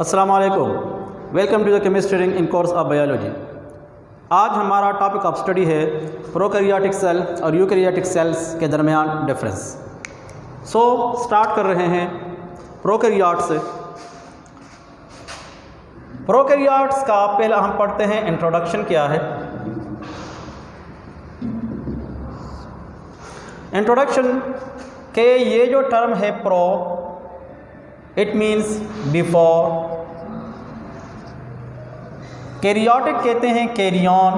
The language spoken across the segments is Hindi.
अस्सलाम वालेकुम। Welcome to the chemistry reading in course of biology. आज हमारा टॉपिक ऑफ स्टडी है प्रोकैरियोटिक सेल और यूकैरियोटिक सेल्स के दरमियान डिफरेंस। सो स्टार्ट कर रहे हैं प्रोकैरियोट से। प्रोकैरियोट्स का पहला हम पढ़ते हैं इंट्रोडक्शन क्या है। इंट्रोडक्शन के ये जो टर्म है pro, it means before. Karyotic कहते हैं कैरियन,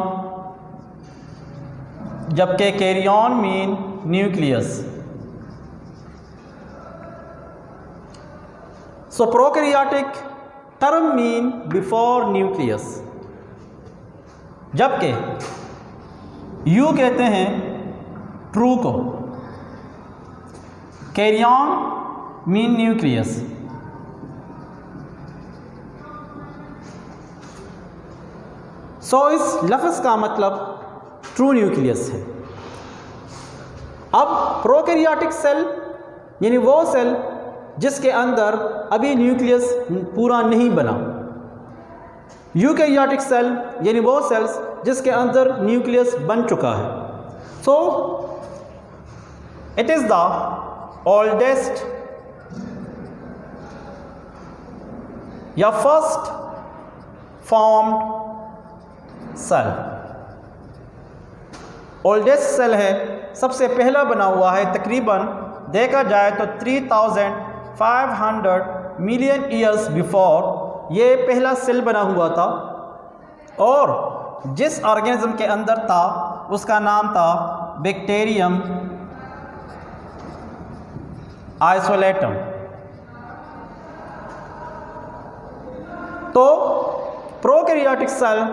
जबकि karyon mean nucleus. So prokaryotic term mean before nucleus, जबकि यू कहते हैं ट्रू को। Carrion mean nucleus. सो इस लफ्ज़ का मतलब ट्रू न्यूक्लियस है। अब प्रोकैरियोटिक सेल यानी वो सेल जिसके अंदर अभी न्यूक्लियस पूरा नहीं बना। यूकैरियोटिक सेल यानी वो सेल्स जिसके अंदर न्यूक्लियस बन चुका है। So it is the oldest या first formed cell. Oldest cell है, सबसे पहला बना हुआ है। तकरीबन देखा जाए तो 3500 मिलियन ईयर्स बिफोर ये पहला सेल बना हुआ था, और जिस ऑर्गेनिज्म के अंदर था उसका नाम था बैक्टीरियम आइसोलेटम। तो प्रोकैरियोटिक सेल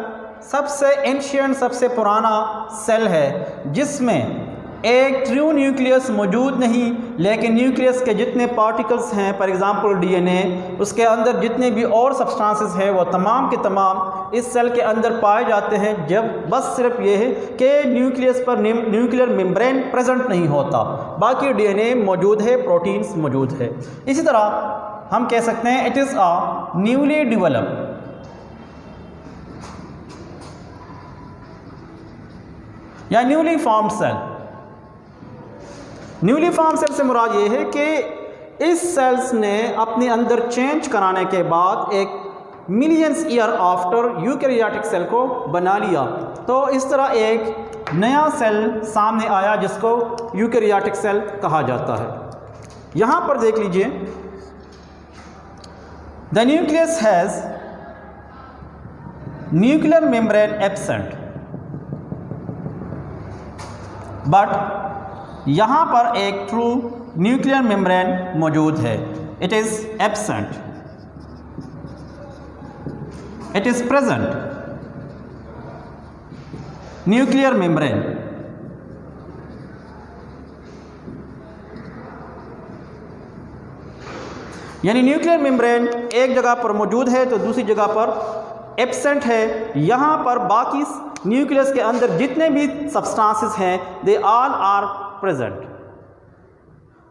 सबसे एंशिएंट, सबसे पुराना सेल है जिसमें एक ट्रू न्यूक्लियस मौजूद नहीं, लेकिन न्यूक्लियस के जितने पार्टिकल्स हैं, फॉर एग्जांपल डीएनए, उसके अंदर जितने भी और सब्सटेंसेस हैं वो तमाम के तमाम इस सेल के अंदर पाए जाते हैं। जब बस सिर्फ ये है कि न्यूक्लियस पर न्यूक्लियर मेम्ब्रेन प्रेजेंट नहीं होता, बाकी डीएनए मौजूद है, प्रोटीन्स मौजूद है। इसी तरह हम कह सकते हैं it is a newly developed या newly formed cell. Newly form cell से मुराद ये है कि इस सेल्स ने अपने अंदर चेंज कराने के बाद एक millions year after eukaryotic cell को बना लिया। तो इस तरह एक नया सेल सामने आया जिसको यूकैरियोटिक सेल कहा जाता है। यहाँ पर देख लीजिए, the nucleus has nuclear membrane absent, but यहाँ पर एक ट्रू न्यूक्लियर मेम्ब्रेन मौजूद है। It is absent, it is present nuclear membrane. यानी न्यूक्लियर मेम्ब्रेन एक जगह पर मौजूद है तो दूसरी जगह पर एब्सेंट है। यहाँ पर बाकी न्यूक्लियस के अंदर जितने भी सब्सटेंसेस हैं दे ऑल आर प्रेजेंट,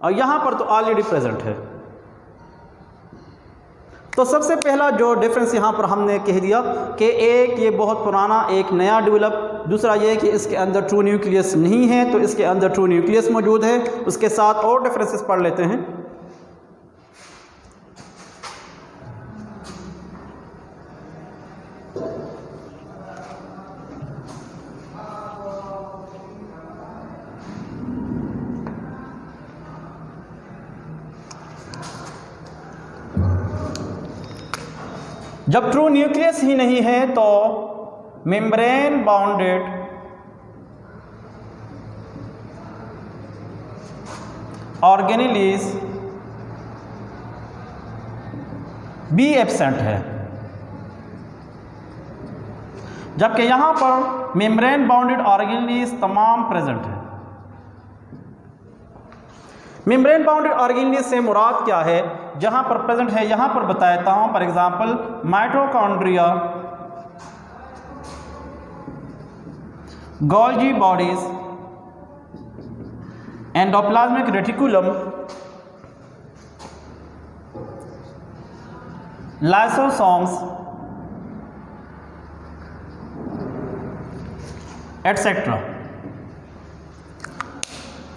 और यहाँ पर तो ऑलरेडी प्रेजेंट है। तो सबसे पहला जो डिफरेंस यहाँ पर हमने कह दिया कि एक ये बहुत पुराना, एक नया डेवलप। दूसरा ये कि इसके अंदर ट्रू न्यूक्लियस नहीं है तो इसके अंदर ट्रू न्यूक्लियस मौजूद है। उसके साथ और डिफरेंसेस पढ़ लेते हैं। जब ट्रू न्यूक्लियस ही नहीं है तो मेम्ब्रेन बाउंडेड ऑर्गेनेलीज भी एब्सेंट है, जबकि यहाँ पर मेम्ब्रेन बाउंडेड ऑर्गेनेलीज तमाम प्रेजेंट है। मेम्ब्रेन बाउंडेड ऑर्गेनेलीज से मुराद क्या है, जहाँ पर प्रेजेंट है यहाँ पर बताता हूँ। For example mitochondria, Golgi bodies, endoplasmic reticulum, lysosomes etcetera.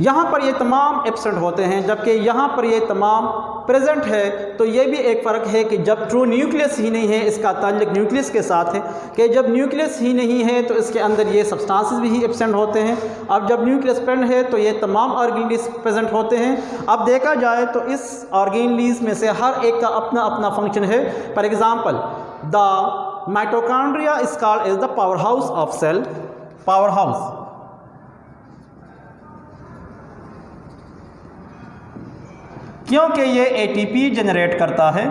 यहाँ पर ये तमाम एब्सेंट होते हैं, जबकि यहाँ पर ये तमाम प्रेजेंट है। तो ये भी एक फ़र्क है कि जब ट्रू न्यूक्लियस ही नहीं है, इसका ताल्लुक न्यूक्लियस के साथ है, कि जब न्यूक्लियस ही नहीं है तो इसके अंदर ये सब्सटेंसेस भी एब्सेंट होते हैं। अब जब न्यूक्लियस प्रेजेंट है तो ये तमाम ऑर्गेनेलीज प्रेजेंट होते हैं। अब देखा जाए तो इस ऑर्गेनेलीज में से हर एक का अपना अपना फंक्शन है। For example, the mitochondria is called as the power house of cell. Power house, क्योंकि ये एटीपी जनरेट करता है।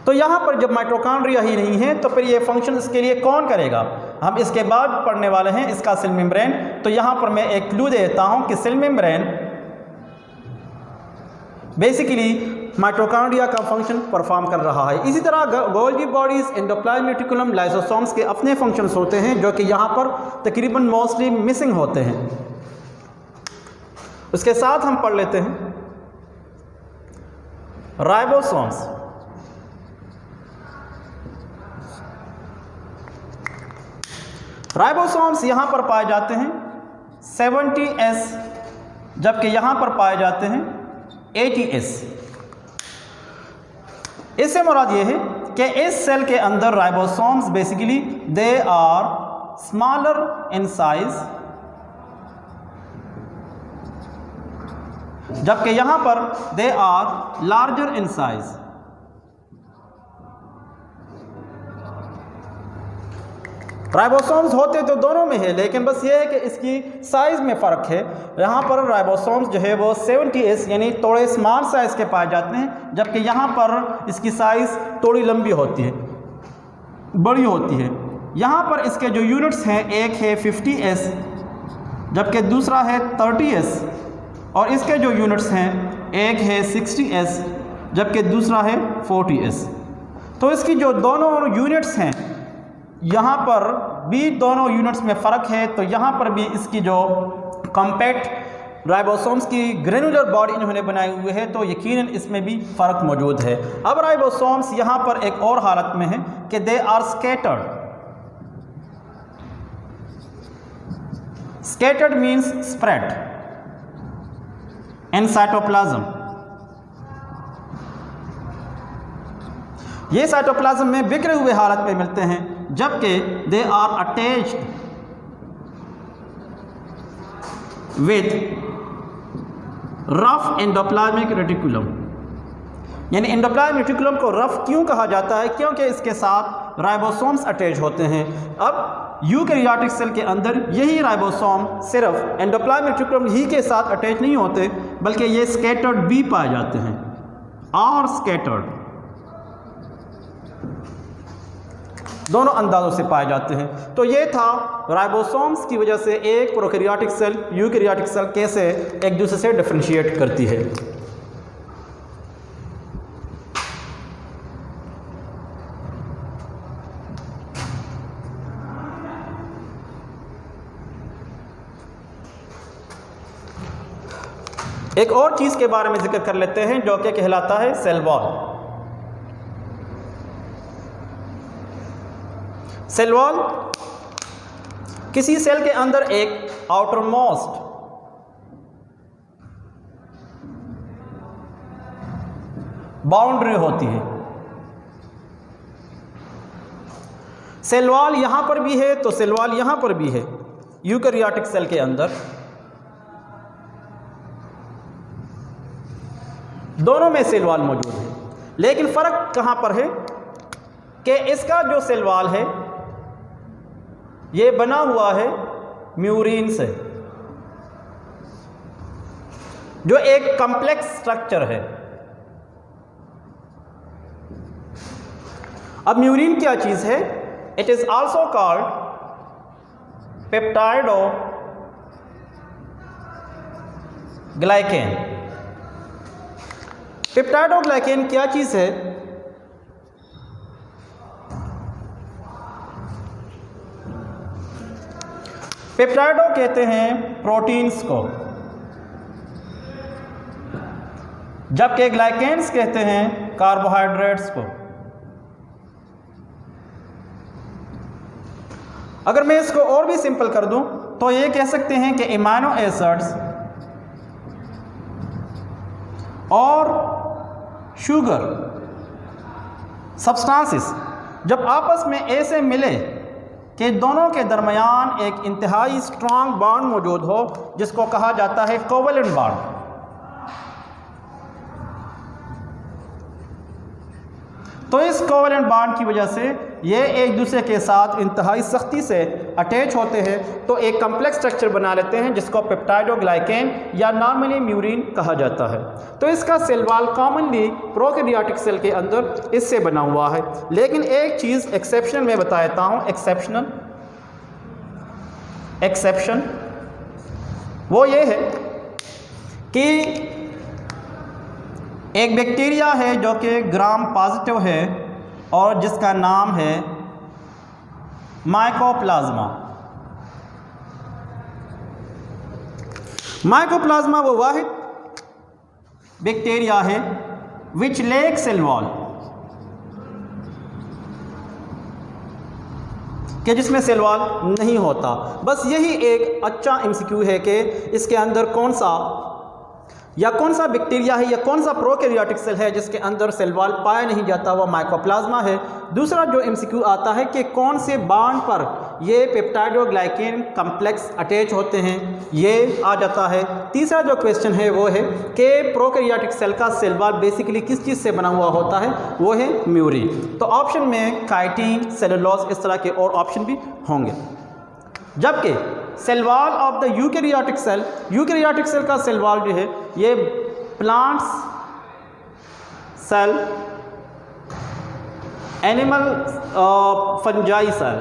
तो यहाँ पर जब माइटोकॉन्ड्रिया ही नहीं है तो फिर ये फंक्शन इसके लिए कौन करेगा, हम इसके बाद पढ़ने वाले हैं इसका सेल मेम्ब्रेन। तो यहाँ पर मैं एक क्लू देता हूँ कि सेल मेम्ब्रेन बेसिकली माइटोकॉन्ड्रिया का फंक्शन परफॉर्म कर रहा है। इसी तरह Golgi bodies, endoplasmic reticulum, lysosomes के अपने फंक्शंस होते हैं जो कि यहाँ पर तकरीबन मोस्टली मिसिंग होते हैं। उसके साथ हम पढ़ लेते हैं राइबोसोम्स। राइबोसोम्स यहां पर पाए जाते हैं 70S, जबकि यहां पर पाए जाते हैं 80S। इससे मुराद ये है कि इस सेल के अंदर ribosomes basically they are smaller in size, जबकि यहां पर they are larger in size. Ribosomes होते तो दोनों में है, लेकिन बस ये है कि इसकी साइज में फ़र्क है। यहाँ पर राइबोसोम्स जो है वो 70S यानी थोड़े स्मॉल साइज़ के पाए जाते हैं, जबकि यहाँ पर इसकी साइज़ थोड़ी लंबी होती है, बड़ी होती है। यहाँ पर इसके जो यूनिट्स हैं, एक है 50S जबकि दूसरा है 30S, और इसके जो यूनिट्स हैं एक है 60S जबकि दूसरा है 40S। तो इसकी जो दोनों यूनिट्स हैं यहाँ पर भी दोनों यूनिट्स में फ़र्क है। तो यहाँ पर भी इसकी जो कॉम्पैक्ट राइबोसोम्स की ग्रेनुलर बॉडी इन्होंने बनाई हुई है, तो यकीनन इसमें भी फ़र्क मौजूद है। अब राइबोसोम्स यहाँ पर एक और हालत में है कि they are scattered. Scattered means spread in cytoplasm. ये साइटोप्लाज्म में बिखरे हुए हालत में मिलते हैं, जबकि they are attached with rough endoplasmic reticulum. यानी एंडोप्लाज्मिक रेटिकुलम को रफ क्यों कहा जाता है, क्योंकि इसके साथ राइबोसोम्स अटैच होते हैं। अब यूकैरियोटिक सेल के अंदर यही राइबोसोम सिर्फ एंडोप्लाज्मिक रेटिकुलम ही के साथ अटैच नहीं होते, बल्कि ये स्कैटर्ड भी पाए जाते हैं, और स्कैटर्ड दोनों अंदाज़ों से पाए जाते हैं। तो ये था राइबोसोम्स की वजह से एक प्रोकैरियोटिक सेल यूकैरियोटिक सेल कैसे एक दूसरे से डिफरेंशिएट करती है। एक और चीज़ के बारे में जिक्र कर लेते हैं जो कि कहलाता है सेल वॉल। सेल वॉल किसी सेल के अंदर एक आउटर मोस्ट बाउंड्री होती है। सेल वॉल यहां पर भी है तो सेल वॉल यहां पर भी है यूकैरियोटिक सेल के अंदर। दोनों में सेल वॉल मौजूद है, लेकिन फ़र्क कहां पर है कि इसका जो सेल वॉल है ये बना हुआ है म्यूरिन से, जो एक कॉम्प्लेक्स स्ट्रक्चर है। अब म्यूरिन क्या चीज़ है? It is also called peptidoglycan. Peptidoglycan क्या चीज़ है? पेप्टाइडो कहते हैं प्रोटीन्स को जबकि ग्लाइकेन्स कहते हैं कार्बोहाइड्रेट्स को। अगर मैं इसको और भी सिंपल कर दूं तो ये कह सकते हैं कि एमाइनो एसिड्स और शुगर सब्सटेंसेस जब आपस में ऐसे मिले कि दोनों के दरमियान एक इंतहाई स्ट्रांग बॉन्ड मौजूद हो, जिसको कहा जाता है कोवेलेंट बॉन्ड, तो इस कोवेलेंट बॉन्ड की वजह से ये एक दूसरे के साथ इंतहाई सख्ती से अटैच होते हैं, तो एक कम्प्लेक्स स्ट्रक्चर बना लेते हैं जिसको पेप्टाइडोग्लाइकेन या नॉर्मली म्यूरिन कहा जाता है। तो इसका cell wall commonly prokaryotic cell के अंदर इससे बना हुआ है। लेकिन एक चीज़ एक्सेप्शनल मैं बता देता हूँ, एक्सेप्शन वो ये है कि एक बैक्टीरिया है जो कि ग्राम पॉजिटिव है और जिसका नाम है माइकोप्लाज्मा। माइकोप्लाज्मा वो वाहिद बैक्टीरिया है विच लैक सेल वॉल, कि जिसमें सेल वॉल नहीं होता। बस यही एक अच्छा एमसीक्यू है कि इसके अंदर कौन सा बैक्टीरिया है या कौन सा प्रोकैरियोटिक सेल है जिसके अंदर सेल वॉल पाया नहीं जाता, वो माइकोप्लाज्मा है। दूसरा जो एमसीक्यू आता है कि कौन से बॉन्ड पर ये पेप्टाइडोग्लाइकेन कम्प्लेक्स अटैच होते हैं, ये आ जाता है। तीसरा जो क्वेश्चन है वो है कि प्रोकैरियोटिक सेल का सेल वॉल बेसिकली किस चीज़ से बना हुआ होता है, वो है म्यूरिन। तो ऑप्शन में काइटिन, सेलुलोज, इस तरह के और ऑप्शन भी होंगे। जबकि cell wall of the eukaryotic cell का सेल वॉल जो है ये plants cell, animal fungi cell,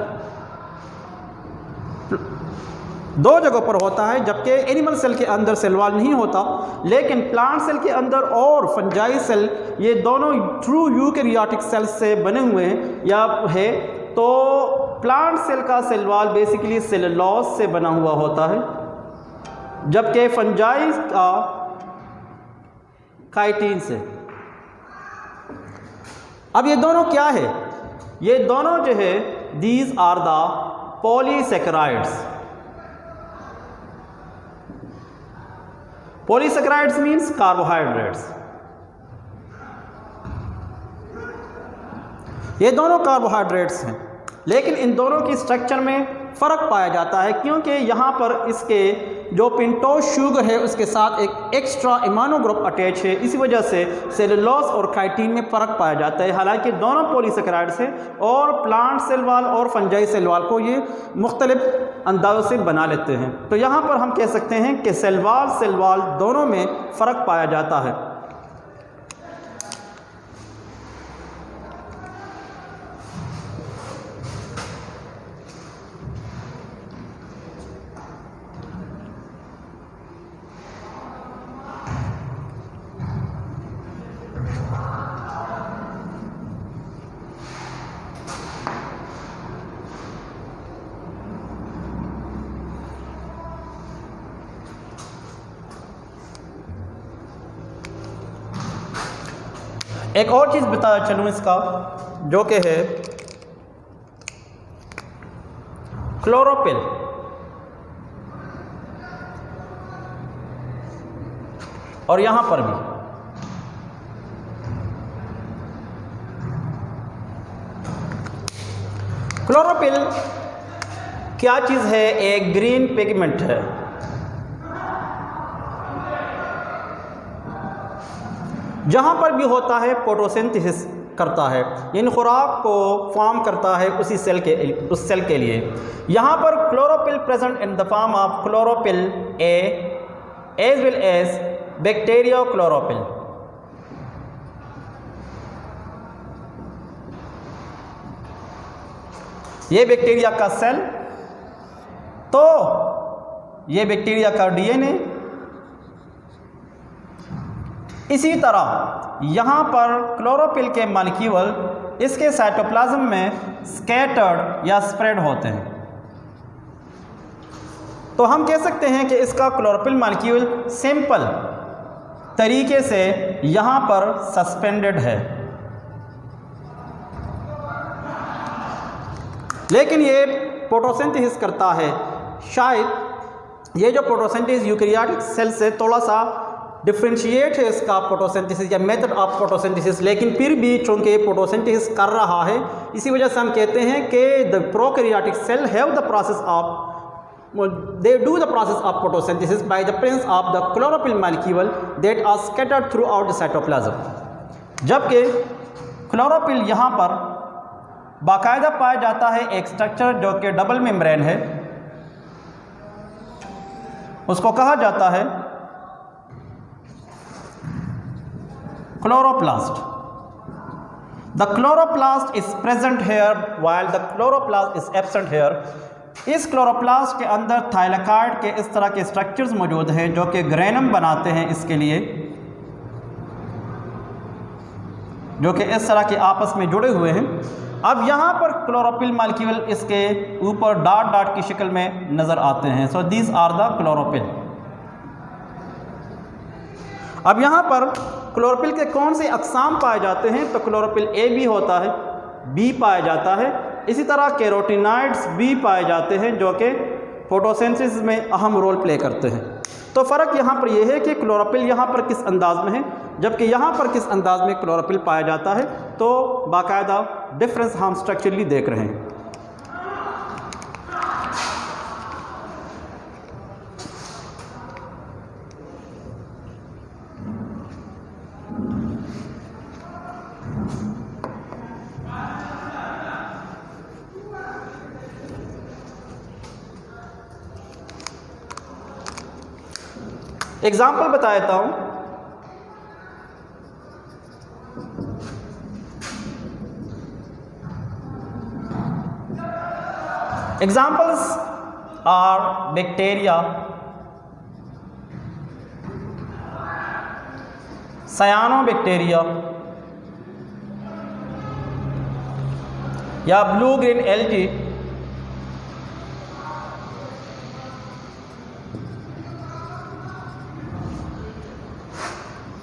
दो जगहों पर होता है। जबकि एनिमल सेल के अंदर सेल वॉल नहीं होता, लेकिन प्लांट सेल के अंदर और फंजाई सेल, ये दोनों ट्रू यूकैरियोटिक सेल से बने हुए हैं या है। तो प्लांट सेल का सेल वॉल बेसिकली सेलुलोज से बना हुआ होता है, जबकि फंजाई का काइटिन से। अब ये दोनों क्या है? ये दोनों जो है these are the polysaccharides. Polysaccharides means carbohydrates. ये दोनों कार्बोहाइड्रेट्स हैं, लेकिन इन दोनों की स्ट्रक्चर में फ़र्क पाया जाता है, क्योंकि यहाँ पर इसके जो पेंटोज शुगर है उसके साथ एक एक्स्ट्रा इमानो ग्रुप अटैच है। इसी वजह से सेलुलोज और काइटिन में फ़र्क पाया जाता है। हालांकि दोनों पॉलीसेकेराइड्स हैं और प्लांट सेल वॉल और फंजाई सेल वॉल को ये मुख्तलिफ अंदाज़ों से बना लेते हैं। तो यहाँ पर हम कह सकते हैं कि सेल वॉल दोनों में फ़र्क पाया जाता है। एक और चीज़ बता चलूँ इसका, जो कि है क्लोरोफिल। और यहाँ पर भी क्लोरोफिल क्या चीज़ है? एक ग्रीन पिगमेंट है। जहाँ पर भी होता है फोटोसिंथेसिस करता है, यानी खुराक को फॉर्म करता है उस सेल के लिए। यहाँ पर chlorophyll present in the form of chlorophyll A as well as bacteria chlorophyll. ये बैक्टीरिया का सेल, तो ये बैक्टीरिया का डीएनए। इसी तरह यहाँ पर क्लोरोफिल के मॉलिक्यूल इसके साइटोप्लाज्म में स्कैटर्ड या स्प्रेड होते हैं। तो हम कह सकते हैं कि इसका क्लोरोफिल मॉलिक्यूल सिंपल तरीके से यहाँ पर सस्पेंडेड है, लेकिन ये फोटोसिंथेसिस करता है। शायद ये जो फोटोसिंथेसिस यूकैरियोटिक सेल से थोड़ा सा डिफ्रेंशिएट है इसका फोटोसिंथेसिस या मेथड ऑफ फोटोसिंथेसिस, लेकिन फिर भी चूँकि फोटोसिंथेसिस कर रहा है, इसी वजह से हम कहते हैं कि the prokaryotic cell have the process of they do the process of photosynthesis by the presence of the chlorophyll molecule that are scattered throughout the cytoplasm। जबकि क्लोरोफिल यहाँ पर बाकायदा पाया जाता है एक स्ट्रक्चर जो कि डबल मेम्ब्रेन है, उसको कहा जाता है chloroplast. The chloroplast is present here while the chloroplast is absent here। इस क्लोरोप्लास्ट के अंदर थाइलेकॉइड के इस तरह के स्ट्रक्चर्स मौजूद हैं जो कि ग्रेनम बनाते हैं इसके लिए, जो कि इस तरह के आपस में जुड़े हुए हैं। अब यहाँ पर क्लोरोफिल मॉलिक्यूल इसके ऊपर डॉट डॉट की शक्ल में नज़र आते हैं। So these are the chlorophyll. अब यहाँ पर क्लोरोफिल के कौन से अक़साम पाए जाते हैं, तो क्लोरोफिल ए भी होता है, बी पाया जाता है, इसी तरह कैरोटीनॉइड्स भी पाए जाते हैं जो कि फोटोसिंथेसिस में अहम रोल प्ले करते हैं। तो फ़र्क यहाँ पर यह है कि क्लोरोफिल यहाँ पर किस अंदाज में है, जबकि यहाँ पर किस अंदाज में क्लोरोफिल पाया जाता है। तो बाकायदा डिफरेंस हम स्ट्रक्चरली देख रहे हैं। एग्जाम्पल बता देता हूँ। एग्जाम्पल्स आर बैक्टीरिया, सायानोबैक्टीरिया या ब्लू ग्रीन एल्गी,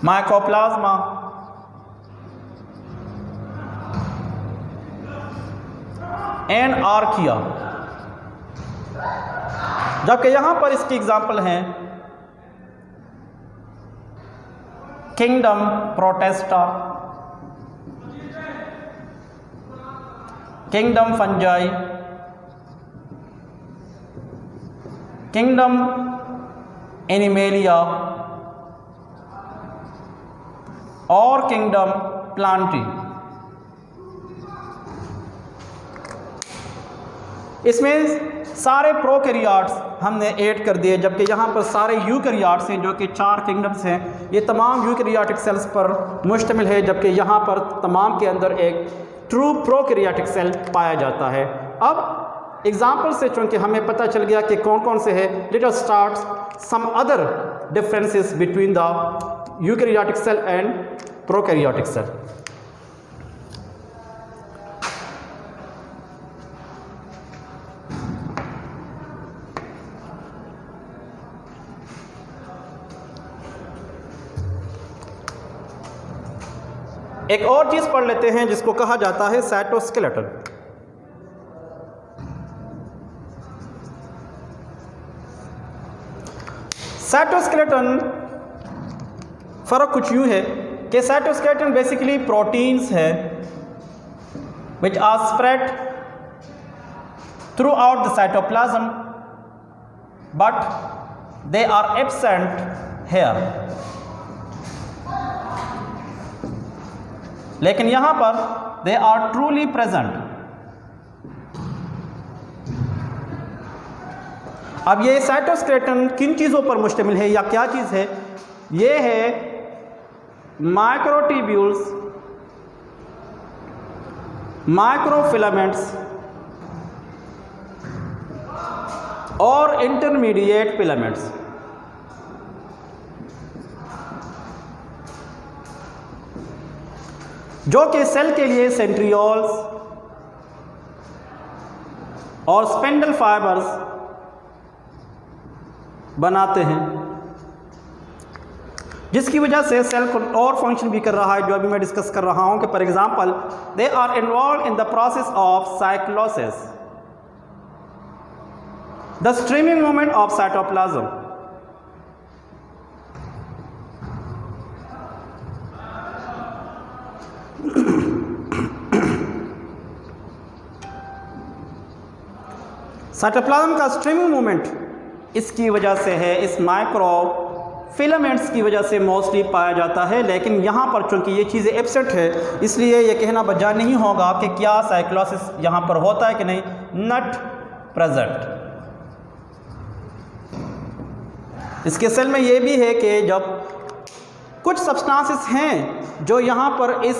माइकोप्लाज्मा, एनार्किया। जबकि यहाँ पर इसकी एग्जाम्पल हैं kingdom Protista, kingdom fungi, kingdom animalia और किंगडम प्लांटी। इसमें सारे प्रोकैरियोट्स हमने ऐड कर दिए, जबकि यहाँ पर सारे यूकैरियोट्स हैं जो कि 4 किंगडम्स हैं। ये तमाम यूकैरियोटिक सेल्स पर मुश्तमिल है, जबकि यहाँ पर तमाम के अंदर एक ट्रू प्रोकैरियोटिक सेल पाया जाता है। अब एग्जाम्पल से चूँकि हमें पता चल गया कि कौन कौन से है, let us start some other differences between the eukaryotic cell and prokaryotic cell. एक और चीज पढ़ लेते हैं जिसको कहा जाता है साइटोस्केलेटन। साइटोस्केलेटन फर्क कुछ यूं है कि साइटोस्केलेटन बेसिकली प्रोटीन्स है which are spread throughout the cytoplasm but they are absent here। लेकिन यहाँ पर they are truly present। अब ये साइटोस्केलेटन किन चीज़ों पर मुश्तमिल है या क्या चीज़ है? ये है माइक्रोट्यूब्यूल्स, माइक्रोफिलामेंट्स और इंटरमीडिएट फिलामेंट्स। जो कि सेल के लिए सेंट्रियोल्स और स्पेंडल फाइबर्स बनाते हैं। जिसकी वजह से सेल को और फंक्शन भी कर रहा है, जो अभी मैं डिस्कस कर रहा हूँ कि for example they are involved in the process of cyclosis, the streaming movement of cytoplasm. Cytoplasm का स्ट्रीमिंग मूवमेंट इसकी वजह से है, इस माइक्रो फिलामेंट्स की वजह से मोस्टली पाया जाता है। लेकिन यहाँ पर चूंकि ये चीज़ें एब्सेंट है, इसलिए ये कहना बजा नहीं होगा कि क्या साइक्लोसिस यहाँ पर होता है कि नहीं, नॉट प्रेजेंट। इसके सेल में ये भी है कि जब कुछ सब्सटेंसेस हैं जो यहाँ पर इस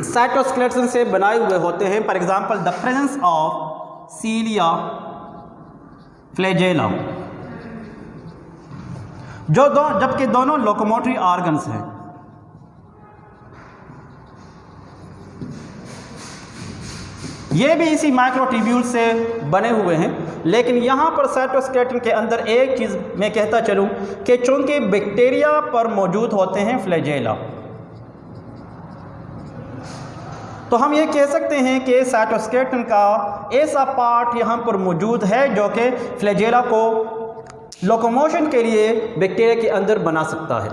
साइटोस्केलेटन से बनाए हुए होते हैं, for example the presence of सीलिया flagella, जबकि दोनों लोकोमोटरी ऑर्गन्स हैं। ये भी इसी माइक्रोट्यूब्यूल से बने हुए हैं। लेकिन यहाँ पर साइटोस्केलेटन के अंदर एक चीज़ मैं कहता चलूँ कि चूंकि बैक्टीरिया पर मौजूद होते हैं फ्लैजेला, तो हम ये कह सकते हैं कि साइटोस्केलेटन का ऐसा पार्ट यहाँ पर मौजूद है जो कि फ्लैजेला को लोकोमोशन के लिए बैक्टीरिया के अंदर बना सकता है।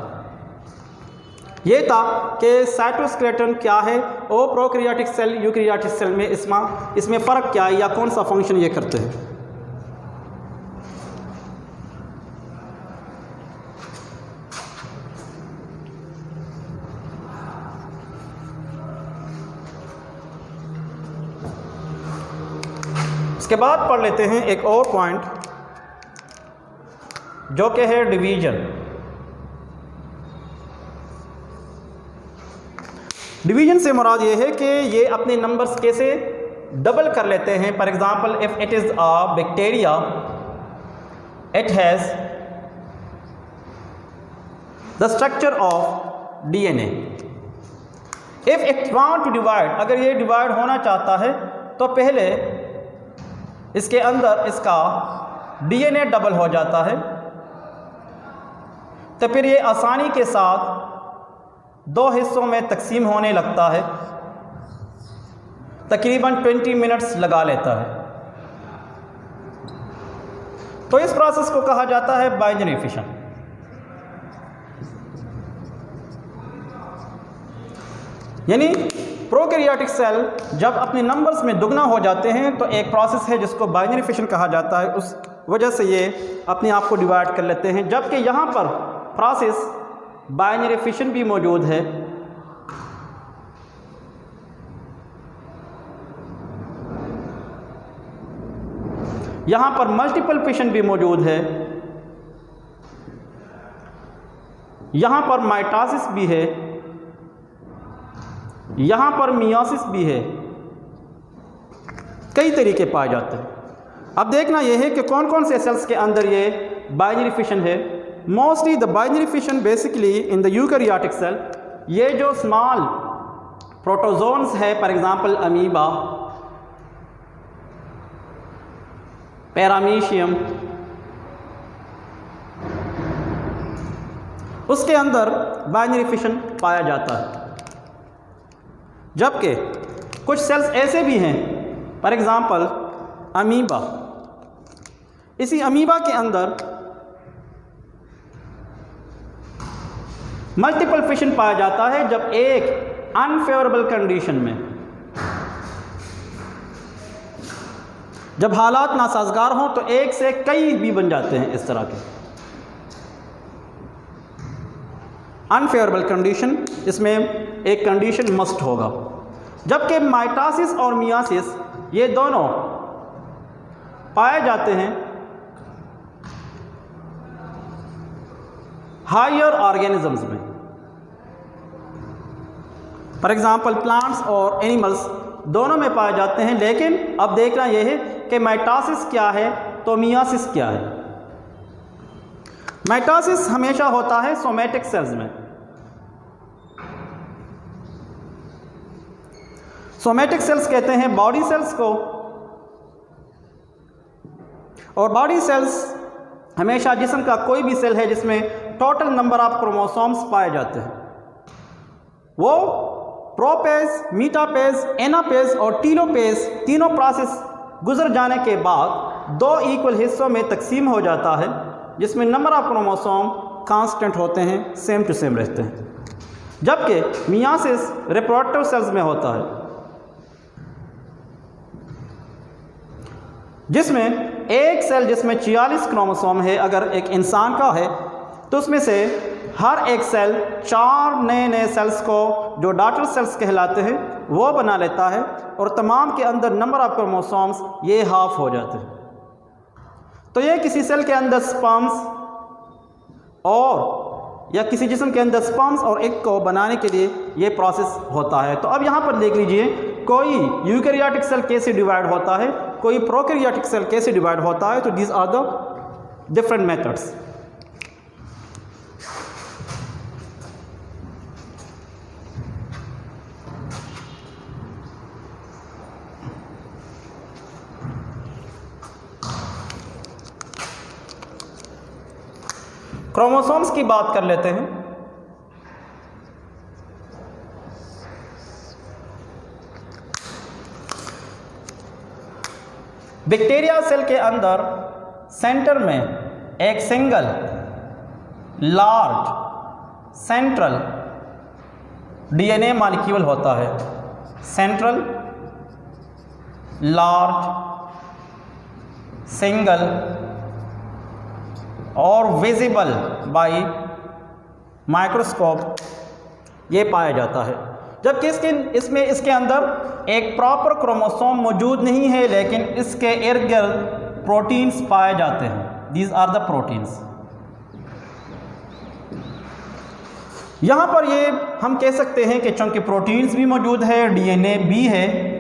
ये था कि साइटोस्केलेटन क्या है और प्रोकैरियोटिक सेल यूकैरियोटिक सेल में इसमें फ़र्क क्या है या कौन सा फंक्शन ये करते हैं। इसके बाद पढ़ लेते हैं एक और पॉइंट जो कि है डिवीजन। डिवीजन से मुराद ये है कि ये अपने नंबर्स कैसे डबल कर लेते हैं। For example if it is a bacteria, it has the structure of DNA. If it want to divide, अगर ये डिवाइड होना चाहता है तो पहले इसके अंदर इसका डीएनए डबल हो जाता है, तो फिर ये आसानी के साथ दो हिस्सों में तकसीम होने लगता है, तकरीबन 20 मिनट्स लगा लेता है। तो इस प्रोसेस को कहा जाता है बाइनरी फिशन। यानी प्रोकैरियोटिक सेल जब अपने नंबर्स में दुगना हो जाते हैं तो एक प्रोसेस है जिसको बाइनरी फिशन कहा जाता है, उस वजह से ये अपने आप को डिवाइड कर लेते हैं। जबकि यहाँ पर प्रोसेस बाइनरी फिशन भी मौजूद है। यहाँ पर मल्टीपल फिशन भी मौजूद है, यहाँ पर माइटोसिस भी है, यहाँ पर मियोसिस भी है। कई तरीके पाए जाते हैं। अब देखना यह है कि कौन कौन से सेल्स के अंदर ये बाइनरी फिशन है। Mostly the binary fission basically in the eukaryotic cell, ये जो स्मॉल प्रोटोजोन्स है, फॉर एग्जांपल अमीबा, पैरामीशियम, उसके अंदर बाइनरी फिशन पाया जाता है। जबकि कुछ सेल्स ऐसे भी हैं, फॉर एग्जांपल अमीबा, इसी अमीबा के अंदर मल्टीपल फिशन पाया जाता है। जब एक अनफेवरेबल कंडीशन में, जब हालात नासाजगार हों तो एक से कई भी बन जाते हैं। इस तरह के अनफेवरेबल कंडीशन, इसमें एक कंडीशन मस्ट होगा। जबकि माइटोसिस और मियोसिस ये दोनों पाए जाते हैं हायर ऑर्गेनिजम्स में, फॉर एग्जांपल प्लांट्स और एनिमल्स दोनों में पाए जाते हैं। लेकिन अब देखना यह है कि माइटोसिस क्या है तो मियोसिस क्या है। माइटोसिस हमेशा होता है सोमैटिक सेल्स में। सोमैटिक सेल्स कहते हैं बॉडी सेल्स को, और बॉडी सेल्स हमेशा जिस्म का कोई भी सेल है जिसमें टोटल नंबर ऑफ क्रोमोसोम्स पाए जाते हैं। वो प्रोपेज, मीटापेज, एनापेज और टीलोपेज तीनों प्रोसेस गुजर जाने के बाद 2 इक्वल हिस्सों में तकसीम हो जाता है, जिसमें नंबर ऑफ क्रोमोसोम कांस्टेंट होते हैं, सेम टू सेम रहते हैं। जबकि मियासिस रिप्रोडक्टिव सेल्स में होता है, जिसमें एक सेल जिसमें 46 क्रोमोसोम है, अगर एक इंसान का है तो उसमें से हर एक सेल 4 नए सेल्स को, जो डॉटर सेल्स कहलाते हैं, वो बना लेता है और तमाम के अंदर नंबर ऑफ क्रोमोसोम्स ये हाफ हो जाते हैं। तो ये किसी सेल के अंदर स्पर्म्स और या किसी जिस्म के अंदर स्पर्म्स और एग को बनाने के लिए ये प्रोसेस होता है। तो अब यहाँ पर देख लीजिए, कोई यूकैरियोटिक सेल कैसे डिवाइड होता है, कोई प्रोकैरियोटिक सेल कैसे डिवाइड होता है। तो these are the different methods. Chromosomes की बात कर लेते हैं। बैक्टीरिया सेल के अंदर सेंटर में एक single large central DNA molecule होता है। सेंट्रल लार्ज सिंगल और विजिबल बाय माइक्रोस्कोप ये पाया जाता है। जबकि इसके अंदर एक प्रॉपर क्रोमोसोम मौजूद नहीं है, लेकिन इसके इर्द गिर्द प्रोटीन्स पाए जाते हैं। These are the proteins. यहाँ पर ये हम कह सकते हैं कि चूंकि प्रोटीन्स भी मौजूद है, डीएनए भी है,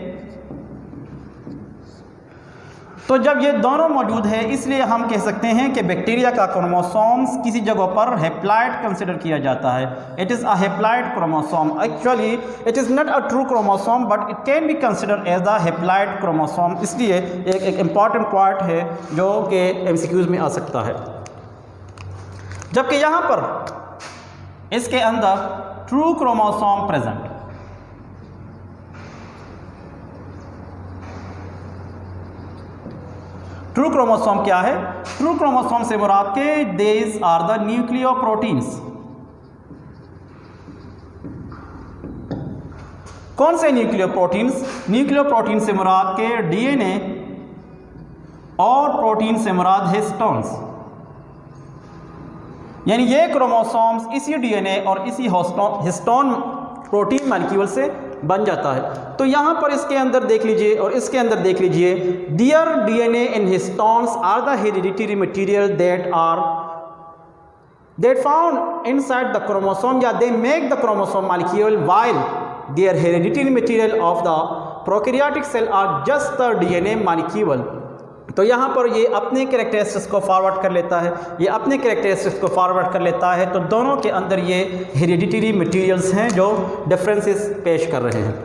तो जब ये दोनों मौजूद है, इसलिए हम कह सकते हैं कि बैक्टीरिया का क्रोमोसोम्स किसी जगह पर हैप्लॉइड कंसिडर किया जाता है। It is a haploid chromosome. Actually it is not a true chromosome, but it can be consider as a haploid chromosome. इसलिए एक इम्पॉर्टेंट पार्ट है जो कि एमसीक्यूज़ में आ सकता है। जबकि यहाँ पर इसके अंदर true chromosome present. True chromosome क्या है? ट्रू क्रोमोसोम से मुराद के दीज आर द न्यूक्लियोप्रोटीन्स। कौन से न्यूक्लियोप्रोटीन्स? न्यूक्लियोप्रोटीन से मुराद के डीएनए और प्रोटीन से मुराद हिस्टोन्स। यानी ये क्रोमोसोम्स इसी डीएनए और इसी हिस्टोन प्रोटीन मॉलिक्यूल से बन जाता है। तो यहाँ पर इसके अंदर देख लीजिए और इसके अंदर देख लीजिए, dear DNA and histones are the hereditary material that found inside the chromosome, या they make the chromosome molecule, while their hereditary material of the prokaryotic cell are just the DNA molecule। तो यहाँ पर ये अपने कैरेक्टरिस्टिक्स को फॉरवर्ड कर लेता है, ये अपने कैरेक्टरिस्टिक्स को फॉरवर्ड कर लेता है। तो दोनों के अंदर ये हेरिडिटरी मटेरियल्स हैं जो डिफरेंसेस पेश कर रहे हैं।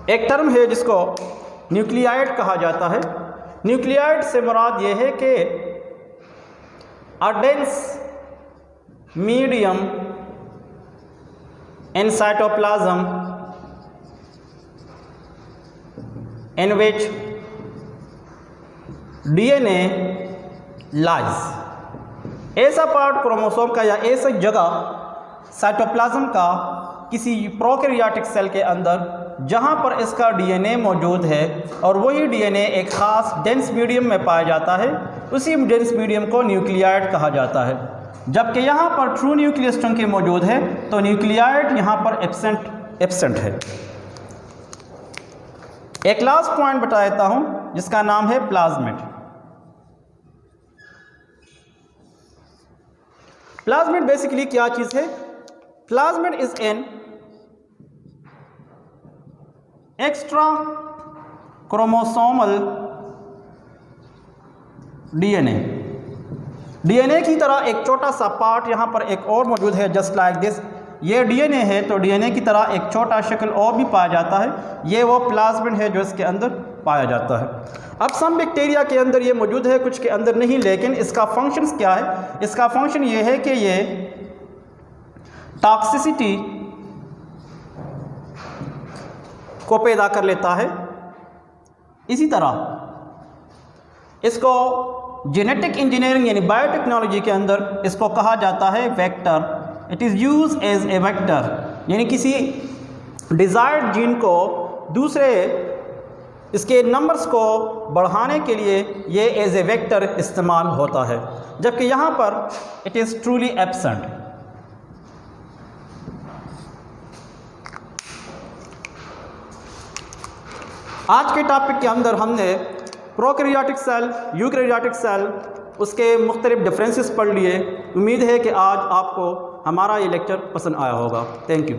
एक टर्म है जिसको न्यूक्लियाइड कहा जाता है। न्यूक्लियाइड से मुराद ये है कि a dense medium in cytoplasm in which DNA lies. ऐसा पार्ट क्रोमोसोम का या ऐसा जगह साइटोप्लाज्म का किसी प्रोकैरियोटिक सेल के अंदर जहाँ पर इसका डीएनए मौजूद है और वही डीएनए एक ख़ास डेंस मीडियम में पाया जाता है, उसी डेंस मीडियम को न्यूक्लियाइड कहा जाता है। जबकि यहाँ पर ट्रू न्यूक्लियस चूंकि मौजूद है, तो न्यूक्लियाइड यहाँ पर एब्सेंट है। एक लास्ट पॉइंट बता देता हूँ जिसका नाम है प्लाज्मिड। प्लाज्मिड बेसिकली क्या चीज़ है? Plasmid is an extra chromosomal DNA. DNA की तरह एक छोटा सा पार्ट यहाँ पर एक और मौजूद है, जस्ट लाइक दिस। ये डीएनए है, तो डीएनए की तरह एक छोटा शक्ल और भी पाया जाता है। ये वो प्लाज्मिड है जो इसके अंदर पाया जाता है। अब सम बैक्टीरिया के अंदर ये मौजूद है, कुछ के अंदर नहीं, लेकिन इसका फंक्शंस क्या है? इसका फंक्शन ये है कि ये टॉक्सिसिटी को पैदा कर लेता है। इसी तरह इसको जेनेटिक इंजीनियरिंग यानी बायोटेक्नोलॉजी के अंदर इसको कहा जाता है vector. It is use as a vector, यानी किसी डिज़ायर्ड जीन को दूसरे इसके नंबर्स को बढ़ाने के लिए ये एज ए वेक्टर इस्तेमाल होता है, जबकि यहाँ पर इट इज़ ट्रूली एब्सेंट। आज के टॉपिक के अंदर हमने प्रोकैरियोटिक सेल, यूकैरियोटिक सेल, उसके मुख्तलिफ डिफरेंसेस पढ़ लिए। उम्मीद है कि आज आपको हमारा ये लेक्चर पसंद आया होगा। Thank you.